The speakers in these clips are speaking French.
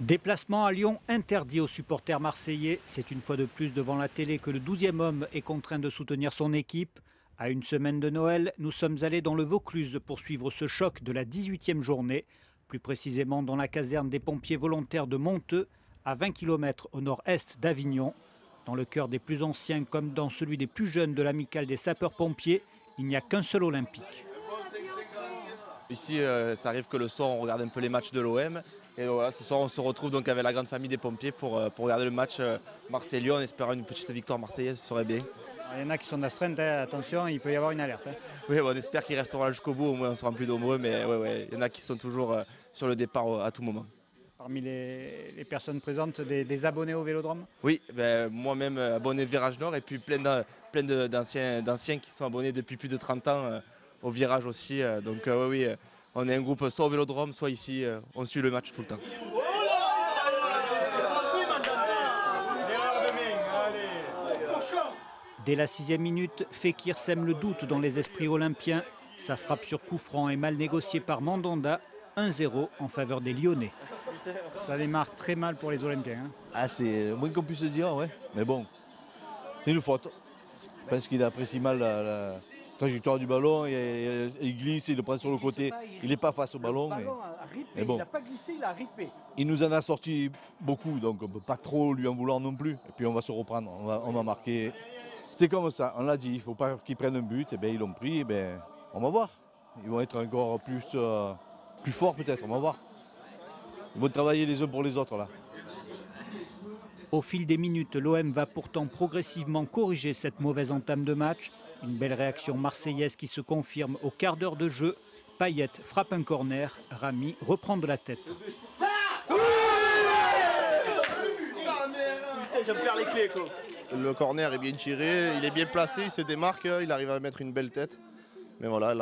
Déplacement à Lyon interdit aux supporters marseillais. C'est une fois de plus devant la télé que le 12e homme est contraint de soutenir son équipe. À une semaine de Noël, nous sommes allés dans le Vaucluse pour suivre ce choc de la 18e journée. Plus précisément dans la caserne des pompiers volontaires de Monteux, à 20 km au nord-est d'Avignon. Dans le cœur des plus anciens comme dans celui des plus jeunes de l'amicale des sapeurs-pompiers, il n'y a qu'un seul olympique. Ici, ça arrive que le soir, on regarde un peu les matchs de l'OM. Et voilà, ce soir, on se retrouve donc avec la grande famille des pompiers pour regarder le match Marseille-Lyon en espérant une petite victoire marseillaise, ce serait bien. Il y en a qui sont d'astreinte, attention, il peut y avoir une alerte. Oui, on espère qu'ils resteront là jusqu'au bout, au moins on sera plus nombreux, mais ouais, il y en a qui sont toujours sur le départ à tout moment. Parmi les personnes présentes, des abonnés au Vélodrome? Oui, moi-même abonné Virage Nord et puis plein d'anciens qui sont abonnés depuis plus de 30 ans au Virage aussi. Donc oui, on est un groupe soit au Vélodrome, soit ici, on suit le match tout le temps. Dès la 6e minute, Fekir sème le doute dans les esprits olympiens. Sa frappe sur coup franc est mal négociée par Mandanda. 1-0 en faveur des Lyonnais. Ça démarre très mal pour les Olympiens. Ah, c'est le moins qu'on puisse dire, ouais. Mais bon, c'est une faute. Je pense qu'il apprécie mal la trajectoire du ballon. Il glisse, il le prend sur le côté. Il n'est pas face au ballon. Mais bon. Il n'a pas glissé, il a ripé. Il nous en a sorti beaucoup, donc on ne peut pas trop lui en vouloir non plus. Et puis on va se reprendre, on va marquer. C'est comme ça, on l'a dit, il ne faut pas qu'ils prennent un but. Et bien, ils l'ont pris, et bien, on va voir. Ils vont être encore plus forts peut-être, on va voir. Ils vont travailler les uns pour les autres là. Au fil des minutes, l'OM va pourtant progressivement corriger cette mauvaise entame de match. Une belle réaction marseillaise qui se confirme au quart d'heure de jeu. Payet frappe un corner, Rami reprend de la tête. J'aime faire les clés, quoi. Le corner est bien tiré, il est bien placé, il se démarque, il arrive à mettre une belle tête. Mais voilà,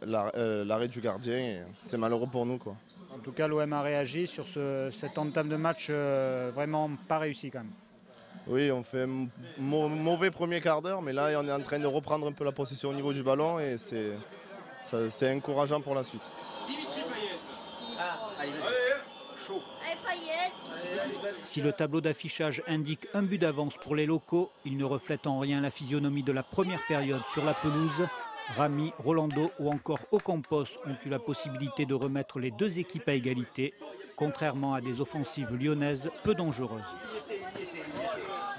l'arrêt du gardien, c'est malheureux pour nous, quoi. En tout cas, l'OM a réagi sur cette entame de match vraiment pas réussi quand même. Oui, on fait un mauvais premier quart d'heure, mais là, on est en train de reprendre un peu la possession au niveau du ballon et c'est encourageant pour la suite. Dimitri Payet. Allez, chaud. Allez, Payet. Si le tableau d'affichage indique un but d'avance pour les locaux, il ne reflète en rien la physionomie de la première période sur la pelouse. Rami, Rolando ou encore Ocampos ont eu la possibilité de remettre les deux équipes à égalité, contrairement à des offensives lyonnaises peu dangereuses.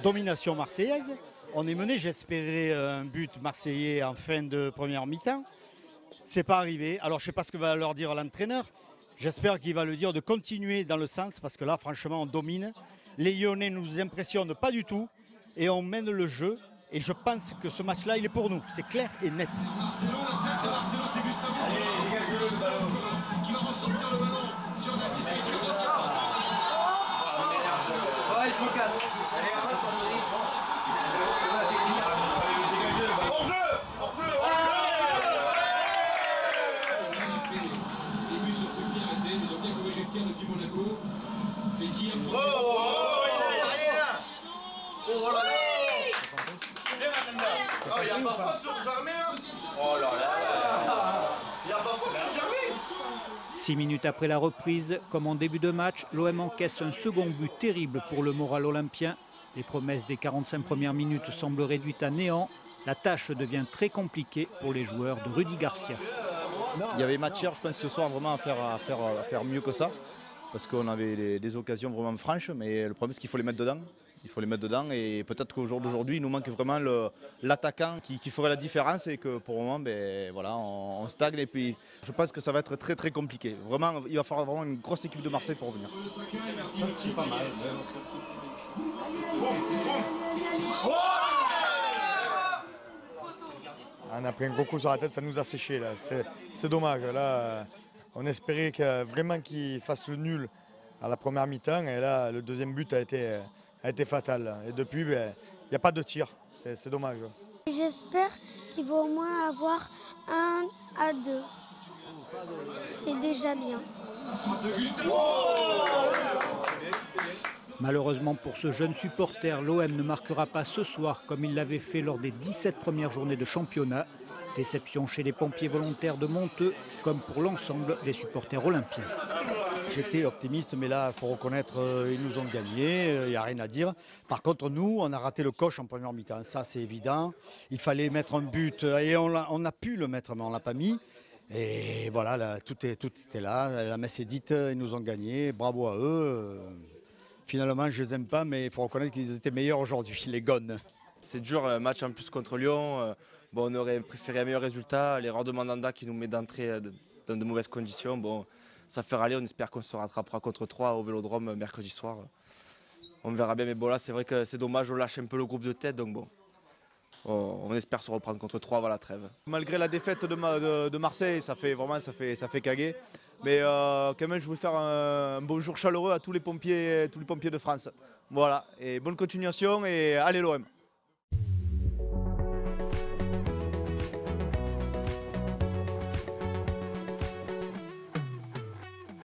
Domination marseillaise. On est mené, j'espérais un but marseillais en fin de première mi-temps. C'est pas arrivé. Alors je ne sais pas ce que va leur dire l'entraîneur. J'espère qu'il va le dire de continuer dans le sens parce que là franchement on domine. Les Lyonnais ne nous impressionnent pas du tout et on mène le jeu. Et je pense que ce match-là, il est pour nous. C'est clair et net. Marcelo, la tête de Marcelo, c'est Gustavo. Allez, dégagez-le ce ballon. Qui va ressortir le ballon sur la difficulté du deuxième porteur. Ouais, je me casse. Début sur coup de pied arrêté. Ils ont bien corrigé le tir depuis Monaco. Fekir. Il y a rien là. Oh là là. Oh, il n'y a pas faute sur Germain. Oh là là. Il n'y a pas faute sur Germain. 6 minutes après la reprise, comme en début de match, l'OM encaisse un second but terrible pour le moral olympien. Les promesses des 45 premières minutes semblent réduites à néant. La tâche devient très compliquée pour les joueurs de Rudy Garcia. Il y avait matière, je pense, ce soir vraiment à faire mieux que ça. Parce qu'on avait des occasions vraiment franches, mais le problème c'est qu'il faut les mettre dedans. Il faut les mettre dedans et peut-être qu'au jour d'aujourd'hui, il nous manque vraiment l'attaquant qui ferait la différence et que pour le moment, ben, voilà, on stagne. Et puis je pense que ça va être très très compliqué. Vraiment, il va falloir vraiment une grosse équipe de Marseille pour revenir. C'est pas mal. On a pris un gros coup sur la tête, ça nous a séché là. C'est dommage. Là, on espérait vraiment qu'il fasse le nul à la première mi-temps et là, le deuxième but a été fatal. Et depuis, il n'y a pas de tir. C'est dommage. J'espère qu'il va au moins avoir 1-2. C'est déjà bien. Malheureusement pour ce jeune supporter, l'OM ne marquera pas ce soir comme il l'avait fait lors des 17 premières journées de championnat. Déception chez les pompiers volontaires de Monteux, comme pour l'ensemble des supporters olympiens. j'étais optimiste, mais là, il faut reconnaître, ils nous ont gagné, il n'y a rien à dire. Par contre, nous, on a raté le coche en première mi-temps, ça c'est évident. Il fallait mettre un but, et on a pu le mettre, mais on ne l'a pas mis. Et voilà, là, tout était là, la messe est dite, ils nous ont gagné, bravo à eux. Finalement, je ne les aime pas, mais il faut reconnaître qu'ils étaient meilleurs aujourd'hui, les Gones. C'est dur, match en plus contre Lyon. Bon, on aurait préféré un meilleur résultat. L'erreur de Mandanda qui nous met d'entrée dans de mauvaises conditions. Bon, ça fait râler, on espère qu'on se rattrapera contre 3 au Vélodrome mercredi soir. On verra bien, mais bon là c'est vrai que c'est dommage, on lâche un peu le groupe de tête, donc bon. On espère se reprendre contre 3 avant la trêve. Malgré la défaite de Marseille, ça fait caguer. Mais quand même, je voulais faire un bonjour chaleureux à tous les pompiers de France. Voilà, et bonne continuation et allez l'OM.